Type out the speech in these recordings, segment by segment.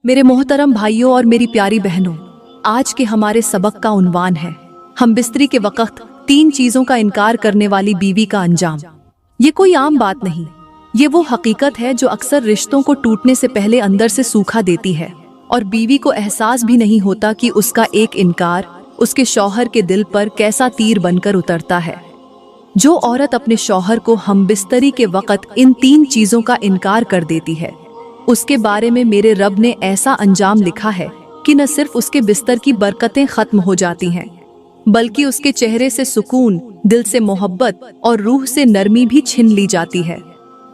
मेरे मोहतरम भाइयों और मेरी प्यारी बहनों, आज के हमारे सबक का उन्वान है हम बिस्तरी के वक्त 3 चीजों का इनकार करने वाली बीवी का अंजाम। ये कोई आम बात नहीं, ये वो हकीकत है जो अक्सर रिश्तों को टूटने से पहले अंदर से सूखा देती है और बीवी को एहसास भी नहीं होता कि उसका एक इनकार उसके शौहर के दिल पर कैसा तीर बनकर उतरता है। जो औरत अपने शौहर को हम बिस्तरी के वक्त इन 3 चीजों का इनकार कर देती है, उसके बारे में मेरे रब ने ऐसा अंजाम लिखा है कि न सिर्फ उसके बिस्तर की बरकतें खत्म हो जाती हैं, बल्कि उसके चेहरे से सुकून, दिल से मोहब्बत और रूह से नरमी भी छिन ली जाती है।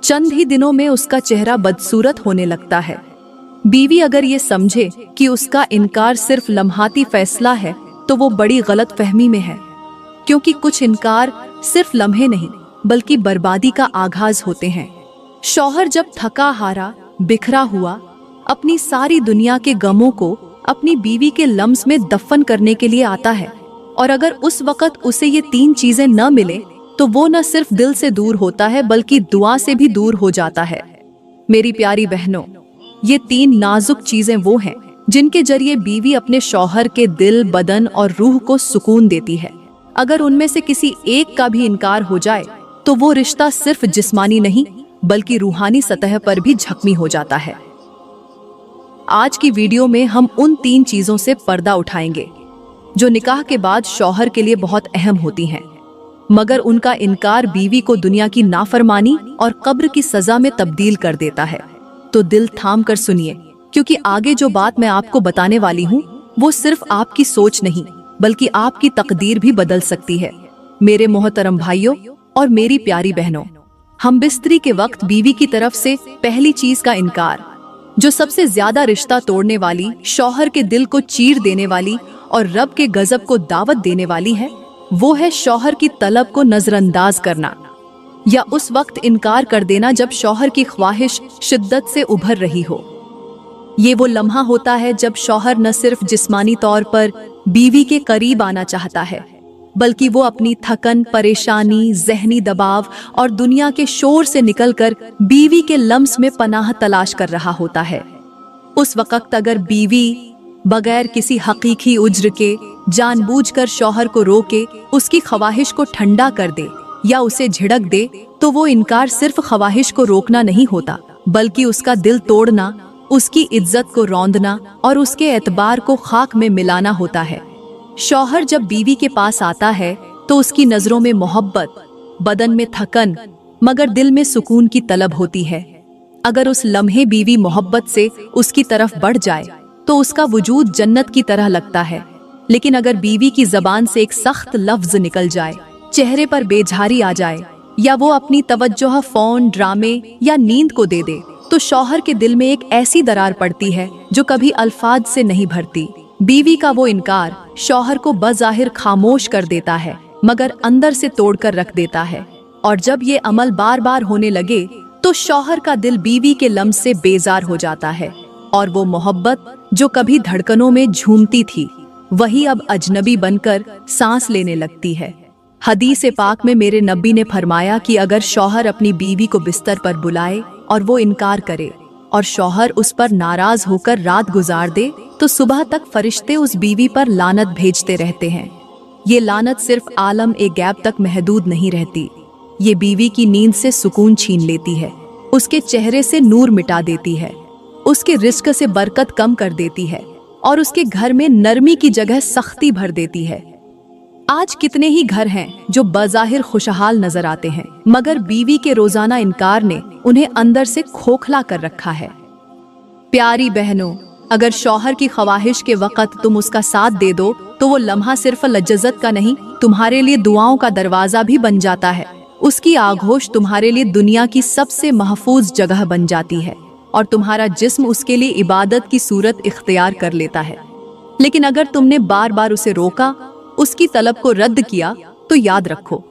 चंद ही दिनों में उसका चेहरा बदसूरत होने लगता है। बीवी अगर ये समझे कि उसका इनकार सिर्फ लम्हाती फैसला है तो वो बड़ी गलत फहमी में है, क्योंकि कुछ इनकार सिर्फ लम्हे नहीं बल्कि बर्बादी का आगाज होते हैं। शौहर जब थका हारा, बिखरा हुआ, अपनी सारी दुनिया के गमों को अपनी बीवी के लम्स में दफन करने के लिए आता है, और अगर उस वक्त उसे ये 3 चीजें न मिले तो वो न सिर्फ दिल से दूर होता है बल्कि दुआ से भी दूर हो जाता है। मेरी प्यारी बहनों, ये 3 नाजुक चीजें वो हैं जिनके जरिए बीवी अपने शौहर के दिल, बदन और रूह को सुकून देती है। अगर उनमें से किसी एक का भी इनकार हो जाए तो वो रिश्ता सिर्फ जिस्मानी नहीं बल्कि रूहानी सतह पर भी जख्मी हो जाता है। आज की वीडियो में हम उन 3 चीजों से पर्दा उठाएंगे जो निकाह के बाद शौहर के लिए बहुत अहम होती हैं, मगर उनका इनकार बीवी को दुनिया की नाफरमानी और कब्र की सजा में तब्दील कर देता है। तो दिल थाम कर सुनिए, क्योंकि आगे जो बात मैं आपको बताने वाली हूँ वो सिर्फ आपकी सोच नहीं बल्कि आपकी तकदीर भी बदल सकती है। मेरे मोहतरम भाइयों और मेरी प्यारी बहनों, हम बिस्तरी के वक्त बीवी की तरफ से पहली चीज का इनकार, जो सबसे ज्यादा रिश्ता तोड़ने वाली, शौहर के दिल को चीर देने वाली और रब के गजब को दावत देने वाली है, वो है शौहर की तलब को नजरअंदाज करना, या उस वक्त इनकार कर देना जब शौहर की ख्वाहिश शिद्दत से उभर रही हो। ये वो लम्हा होता है जब शौहर न सिर्फ जिस्मानी तौर पर बीवी के करीब आना चाहता है, बल्कि वो अपनी थकन, परेशानी, जहनी दबाव और दुनिया के शोर से निकलकर बीवी के लम्स में पनाह तलाश कर रहा होता है। उस वक्त अगर बीवी बगैर किसी हकीकी उज्र के जानबूझकर शौहर को रोके, उसकी ख्वाहिश को ठंडा कर दे या उसे झिड़क दे, तो वो इनकार सिर्फ ख्वाहिश को रोकना नहीं होता बल्कि उसका दिल तोड़ना, उसकी इज्जत को रौंदना और उसके एतबार को खाक में मिलाना होता है। शौहर जब बीवी के पास आता है तो उसकी नजरों में मोहब्बत, बदन में थकन, मगर दिल में सुकून की तलब होती है। अगर उस लम्हे बीवी मोहब्बत से उसकी तरफ बढ़ जाए तो उसका वजूद जन्नत की तरह लगता है, लेकिन अगर बीवी की जबान से एक सख्त लफ्ज निकल जाए, चेहरे पर बेझारी आ जाए या वो अपनी तवज्जो फोन, ड्रामे या नींद को दे दे, तो शौहर के दिल में एक ऐसी दरार पड़ती है जो कभी अल्फाज से नहीं भरती। बीवी का वो इनकार शौहर को बज़ाहिर खामोश कर देता है मगर अंदर से तोड़कर रख देता है, और जब ये अमल बार बार होने लगे तो शौहर का दिल बीवी के लम्स से बेजार हो जाता है, और वो मोहब्बत जो कभी धड़कनों में झूमती थी वही अब अजनबी बनकर सांस लेने लगती है। हदीस पाक में मेरे नबी ने फरमाया कि अगर शौहर अपनी बीवी को बिस्तर पर बुलाए और वो इनकार करे और शौहर उस पर नाराज होकर रात गुजार दे तो सुबह तक फरिश्ते उस बीवी पर लानत भेजते रहते हैं। ये लानत सिर्फ आलम ए गैब तक महदूद नहीं रहती, ये बीवी की नींद से सुकून छीन लेती है, उसके चेहरे से नूर मिटा देती है, उसके रिस्क से बरकत कम कर देती है और उसके घर में नरमी की जगह सख्ती भर देती है। आज कितने ही घर हैं जो बज़ाहिर खुशहाल नजर आते हैं, मगर बीवी के रोजाना इनकार ने उन्हें अंदर से खोखला कर रखा है। प्यारी बहनों, अगर शौहर की ख्वाहिश के वक्त तुम उसका साथ दे दो तो वो लम्हा सिर्फ लज्जत का नहीं, तुम्हारे लिए दुआओं का दरवाजा भी बन जाता है। उसकी आगोश तुम्हारे लिए दुनिया की सबसे महफूज जगह बन जाती है और तुम्हारा जिस्म उसके लिए इबादत की सूरत इख्तियार कर लेता है। लेकिन अगर तुमने बार बार उसे रोका, उसकी तलब को रद्द किया, तो याद रखो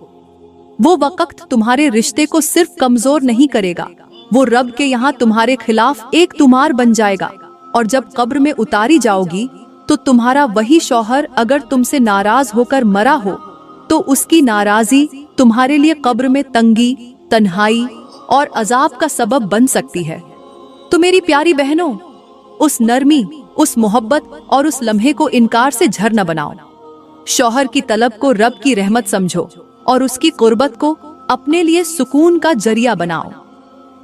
वो वक्त तुम्हारे रिश्ते को सिर्फ कमजोर नहीं करेगा, वो रब के यहाँ तुम्हारे खिलाफ एक तुमार बन जाएगा। और जब कब्र में उतारी जाओगी तो तुम्हारा वही शौहर अगर तुमसे नाराज होकर मरा हो तो उसकी नाराजी तुम्हारे लिए कब्र में तंगी, तन्हाई और अजाब का सबब बन सकती है। तो मेरी प्यारी बहनों, उस नरमी, उस मोहब्बत और उस लम्हे को इनकार से झर न बनाओ। शौहर की तलब को रब की रहमत समझो और उसकी कुर्बत को अपने लिए सुकून का जरिया बनाओ,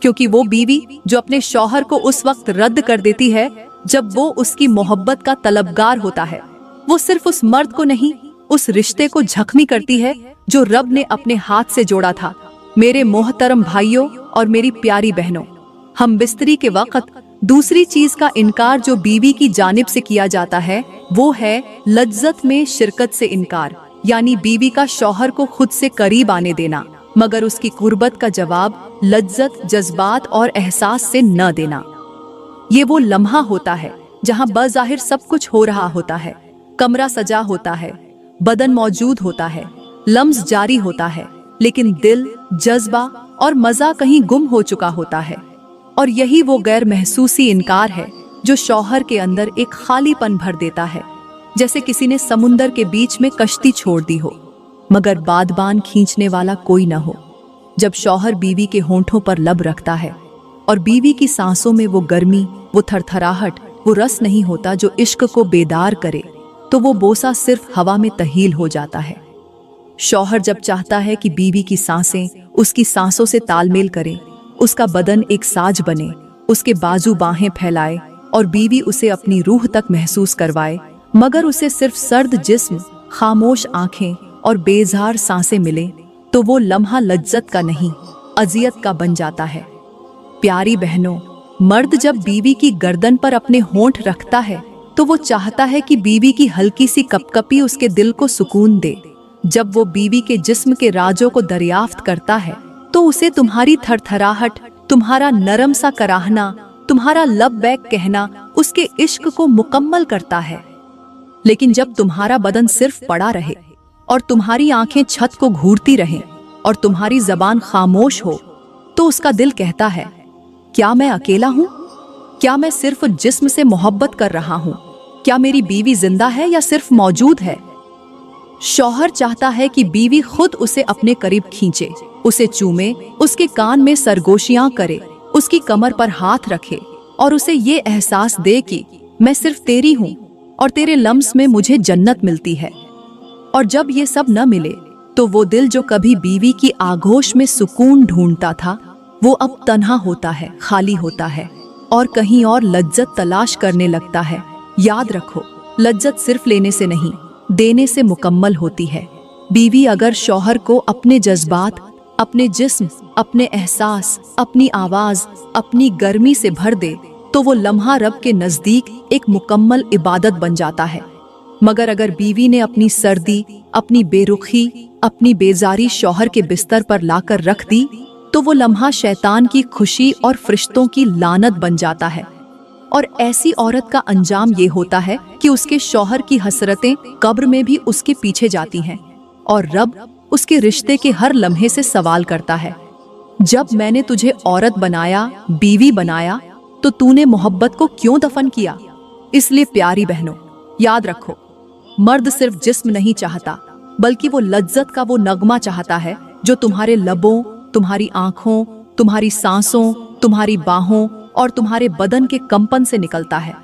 क्योंकि वो बीवी जो अपने शौहर को उस वक्त रद्द कर देती है जब वो उसकी मोहब्बत का तलबगार होता है, वो सिर्फ उस मर्द को नहीं, उस रिश्ते को जख्मी करती है जो रब ने अपने हाथ से जोड़ा था। मेरे मोहतरम भाइयों और मेरी प्यारी बहनों, हम बिस्तरी के वक्त दूसरी चीज का इनकार जो बीवी की जानिब से किया जाता है वो है लज्जत में शिरकत से इनकार, यानी बीवी का शौहर को खुद से करीब आने देना मगर उसकी कुर्बत का जवाब लज्जत, जज्बात और एहसास से न देना। ये वो लम्हा होता है जहां बज़ाहिर सब कुछ हो रहा होता है, कमरा सजा होता है, बदन मौजूद होता है, लम्स जारी होता है, लेकिन दिल, जज्बा और मजा कहीं गुम हो चुका होता है। और यही वो गैर महसूसी इनकार है जो शौहर के अंदर एक खालीपन भर देता है, जैसे किसी ने समुंदर के बीच में कश्ती छोड़ दी हो मगर बादबान खींचने वाला कोई न हो। जब शौहर बीवी के होंठों पर लब रखता है और बीवी की सांसों में वो गर्मी, वो थरथराहट, वो रस नहीं होता जो इश्क को बेदार करे, तो वो बोसा सिर्फ हवा में तहील हो जाता है। शौहर जब चाहता है कि बीवी की सांसें उसकी सांसों से तालमेल करें, उसका बदन एक साज बने, उसके बाजू बाहें फैलाए और बीवी उसे अपनी रूह तक महसूस करवाए, मगर उसे सिर्फ सर्द जिस्म, खामोश आंखें और बेजार सांसें मिले, तो वो लम्हा लज्जत का नहीं, अजियत का बन जाता है। प्यारी बहनों, मर्द जब बीवी की गर्दन पर अपने होंठ रखता है तो वो चाहता है कि बीवी की हल्की सी कपकपी उसके दिल को सुकून दे। जब वो बीवी के जिस्म के राजों को दरियाफ्त करता है तो उसे तुम्हारी थरथराहट, तुम्हारा नरम सा कराहना, तुम्हारा लब बैक कहना उसके इश्क को मुकम्मल करता है। लेकिन जब तुम्हारा बदन सिर्फ पड़ा रहे और तुम्हारी आंखें छत को घूरती रहें और तुम्हारी जबान खामोश हो, तो उसका दिल कहता है, क्या मैं अकेला हूँ? क्या मैं सिर्फ जिस्म से मोहब्बत कर रहा हूँ? क्या मेरी बीवी जिंदा है या सिर्फ मौजूद है? शौहर चाहता है कि बीवी खुद उसे अपने करीब खींचे, उसे चूमे, उसके कान में सरगोशियां करे, उसकी कमर पर हाथ रखे और उसे ये एहसास दे कि मैं सिर्फ तेरी हूँ और तेरे लम्स में मुझे जन्नत मिलती है। और जब ये सब न मिले तो वो दिल जो कभी बीवी की आगोश में सुकून ढूंढता था वो अब तन्हा होता है, खाली होता है और कहीं और लज्जत तलाश करने लगता है। याद रखो, लज्जत सिर्फ लेने से नहीं, देने से मुकम्मल होती है। बीवी अगर शौहर को अपने जज्बात, अपने जिस्म, अपने एहसास, अपनी आवाज, अपनी गर्मी से भर दे तो वो लम्हा रब के नजदीक एक मुकम्मल इबादत बन जाता है। मगर अगर बीवी ने अपनी सर्दी, अपनी बेरुखी, अपनी बेजारी शौहर के बिस्तर पर लाकर रख दी तो वो लम्हा शैतान की खुशी और फरिश्तों की लानत बन जाता है। और ऐसी औरत का अंजाम ये होता है कि उसके शौहर की हसरतें कब्र में भी उसके पीछे जाती हैं और रब उसके रिश्ते के हर लम्हे से सवाल करता है, जब मैंने तुझे औरत बनाया, बीवी बनाया, तो तूने मोहब्बत को क्यों दफन किया? इसलिए प्यारी बहनों, याद रखो, मर्द सिर्फ जिस्म नहीं चाहता बल्कि वो लज्जत का वो नगमा चाहता है जो तुम्हारे लबों, तुम्हारी आंखों, तुम्हारी सांसों, तुम्हारी बाहों और तुम्हारे बदन के कंपन से निकलता है।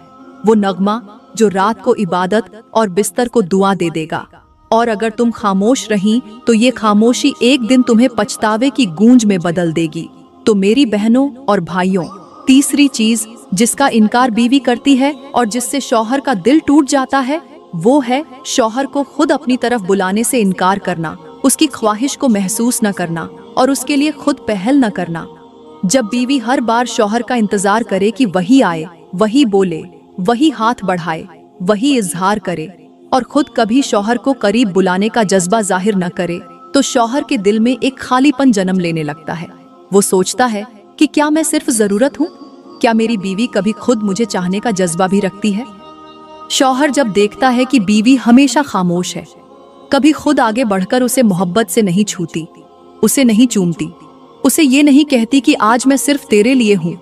वो नगमा जो रात को इबादत और बिस्तर को दुआ दे देगा। और अगर तुम खामोश रहीं तो ये खामोशी एक दिन तुम्हें पछतावे की गूंज में बदल देगी। तो मेरी बहनों और भाइयों, तीसरी चीज जिसका इनकार बीवी करती है और जिससे शौहर का दिल टूट जाता है वो है शौहर को खुद अपनी तरफ बुलाने से इनकार करना, उसकी ख्वाहिश को महसूस न करना और उसके लिए खुद पहल न करना। जब बीवी हर बार शौहर का इंतजार करे कि वही आए, वही बोले, वही हाथ बढ़ाए, वही इजहार करे और खुद कभी शौहर को करीब बुलाने का जज्बा जाहिर न करे, तो शौहर के दिल में एक खालीपन जन्म लेने लगता है। वो सोचता है कि क्या मैं सिर्फ जरूरत हूँ? क्या मेरी बीवी कभी खुद मुझे चाहने का जज्बा भी रखती है? शौहर जब देखता है कि बीवी हमेशा खामोश है, कभी खुद आगे बढ़कर उसे मोहब्बत से नहीं छूती, उसे नहीं चूमती, उसे ये नहीं कहती कि आज मैं सिर्फ तेरे लिए हूँ,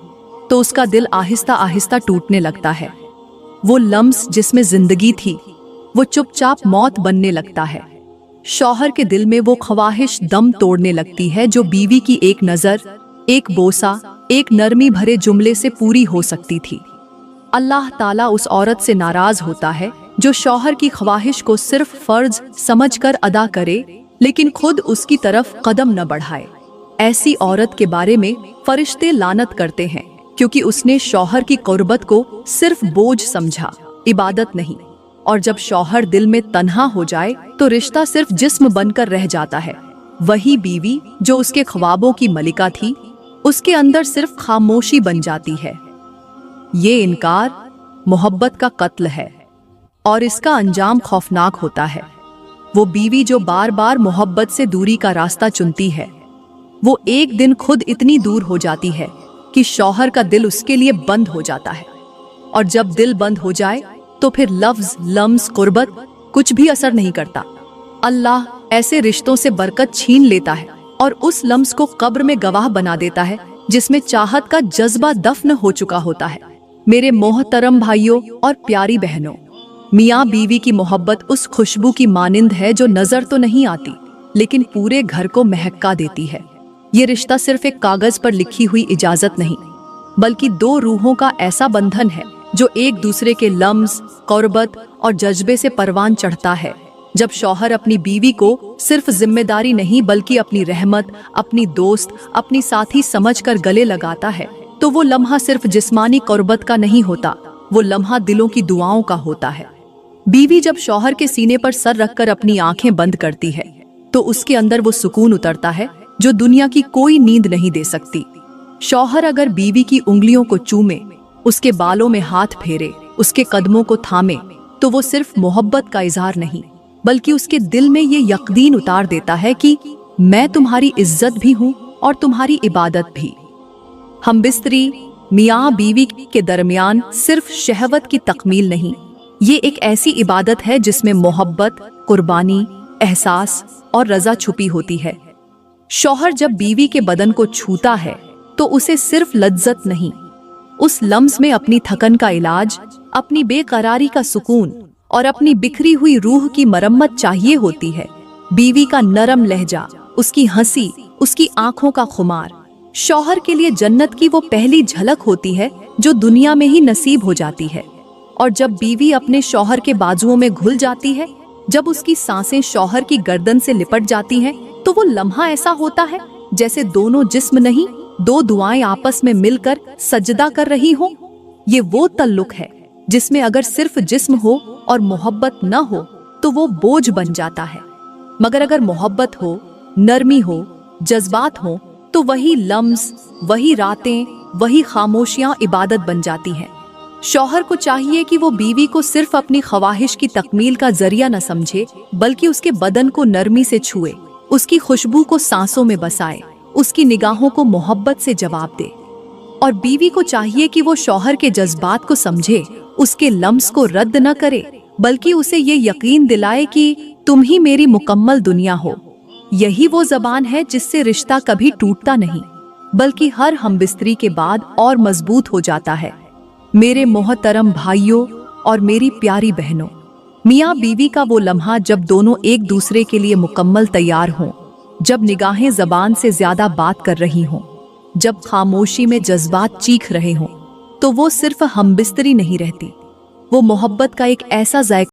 तो उसका दिल आहिस्ता आहिस्ता टूटने लगता है। वो लम्स जिसमें जिंदगी थी वो चुपचाप मौत बनने लगता है। शौहर के दिल में वो ख्वाहिश दम तोड़ने लगती है जो बीवी की एक नजर, एक बोसा, एक नरमी भरे जुमले से पूरी हो सकती थी। अल्लाह ताला उस औरत से नाराज होता है जो शौहर की ख्वाहिश को सिर्फ फर्ज समझकर अदा करे लेकिन खुद उसकी तरफ कदम न बढ़ाए। ऐसी औरत के बारे में फरिश्ते लानत करते हैं क्योंकि उसने शौहर की कुर्बत को सिर्फ बोझ समझा, इबादत नहीं। और जब शौहर दिल में तन्हा हो जाए तो रिश्ता सिर्फ जिस्म बनकर रह जाता है। वही बीवी जो उसके ख्वाबों की मलिका थी, उसके अंदर सिर्फ खामोशी बन जाती है। ये इनकार मोहब्बत का कत्ल है और इसका अंजाम खौफनाक होता है। वो बीवी जो बार बार मोहब्बत से दूरी का रास्ता चुनती है, वो एक दिन खुद इतनी दूर हो जाती है कि शौहर का दिल उसके लिए बंद हो जाता है। और जब दिल बंद हो जाए तो फिर लफ्ज, लम्स, कुर्बत कुछ भी असर नहीं करता। अल्लाह ऐसे रिश्तों से बरकत छीन लेता है और उस लम्स को कब्र में गवाह बना देता है जिसमें चाहत का जज्बा दफन हो चुका होता है। मेरे मोहतरम भाइयों और प्यारी बहनों, मियाँ बीवी की मोहब्बत उस खुशबू की मानिंद है जो नजर तो नहीं आती लेकिन पूरे घर को महका देती है। ये रिश्ता सिर्फ एक कागज पर लिखी हुई इजाजत नहीं, बल्कि दो रूहों का ऐसा बंधन है जो एक दूसरे के लम्स, कुर्बत और जज्बे से परवान चढ़ता है। जब शौहर अपनी बीवी को सिर्फ जिम्मेदारी नहीं बल्कि अपनी रहमत, अपनी दोस्त, अपनी साथी समझकर गले लगाता है तो वो लम्हा सिर्फ जिस्मानी कुर्बत का नहीं होता, वो लम्हा दिलों की दुआओं का होता है। बीवी जब शौहर के सीने पर सर रखकर अपनी आंखें बंद करती है तो उसके अंदर वो सुकून उतरता है जो दुनिया की कोई नींद नहीं दे सकती। शौहर अगर बीवी की उंगलियों को चूमे, उसके बालों में हाथ फेरे, उसके कदमों को थामे तो वो सिर्फ मोहब्बत का इजहार नहीं बल्कि उसके दिल में ये यकीन उतार देता है कि मैं तुम्हारी इज्जत भी हूँ और तुम्हारी इबादत भी। हम बिस्तरी मियाँ बीवी के दरमियान सिर्फ शहवत की तकमील नहीं, ये एक ऐसी इबादत है जिसमें मोहब्बत, कुर्बानी, एहसास और रजा छुपी होती है। शौहर जब बीवी के बदन को छूता है तो उसे सिर्फ लज्जत नहीं, उस लम्स में अपनी थकन का इलाज, अपनी बेकरारी का सुकून और अपनी बिखरी हुई रूह की मरम्मत चाहिए होती है। बीवी का नरम लहजा, उसकी हंसी, उसकी आंखों का खुमार शौहर के लिए जन्नत की वो पहली झलक होती है जो दुनिया में ही नसीब हो जाती है। और जब बीवी अपने शौहर के बाजुओं में घुल जाती है, जब उसकी सांसें शौहर की गर्दन से लिपट जाती हैं, तो वो लम्हा ऐसा होता है जैसे दोनों जिस्म नहीं, दो दुआएं आपस में मिलकर सजदा कर रही हो। ये वो तल्लुक है जिसमें अगर सिर्फ जिस्म हो और मोहब्बत न हो तो वो बोझ बन जाता है, मगर अगर मोहब्बत हो, नरमी हो, जज्बात हो तो वही लम्स, वही रातें, वही खामोशियां इबादत बन जाती हैं। शौहर को चाहिए कि वो बीवी को सिर्फ अपनी ख्वाहिश की तकमील का जरिया न समझे बल्कि उसके बदन को नरमी से छुए, उसकी खुशबू को सांसों में बसाए, उसकी निगाहों को मोहब्बत से जवाब दे। और बीवी को चाहिए कि वो शौहर के जज्बात को समझे, उसके लम्स को रद्द न करे बल्कि उसे ये यकीन दिलाए कि तुम ही मेरी मुकम्मल दुनिया हो। यही वो जबान है जिससे रिश्ता कभी टूटता नहीं बल्कि हर हमबिस्तरी के बाद और मजबूत हो जाता है। मेरे मोहतरम भाइयों और मेरी प्यारी बहनों, मियाँ बीवी का वो लम्हा जब दोनों एक दूसरे के लिए मुकम्मल तैयार हों, जब निगाहें जबान से ज्यादा बात कर रही हों, जब खामोशी में जज्बात चीख रहे हों, तो वो सिर्फ हमबिस्तरी नहीं रहती, वो मोहब्बत का एक ऐसा जायका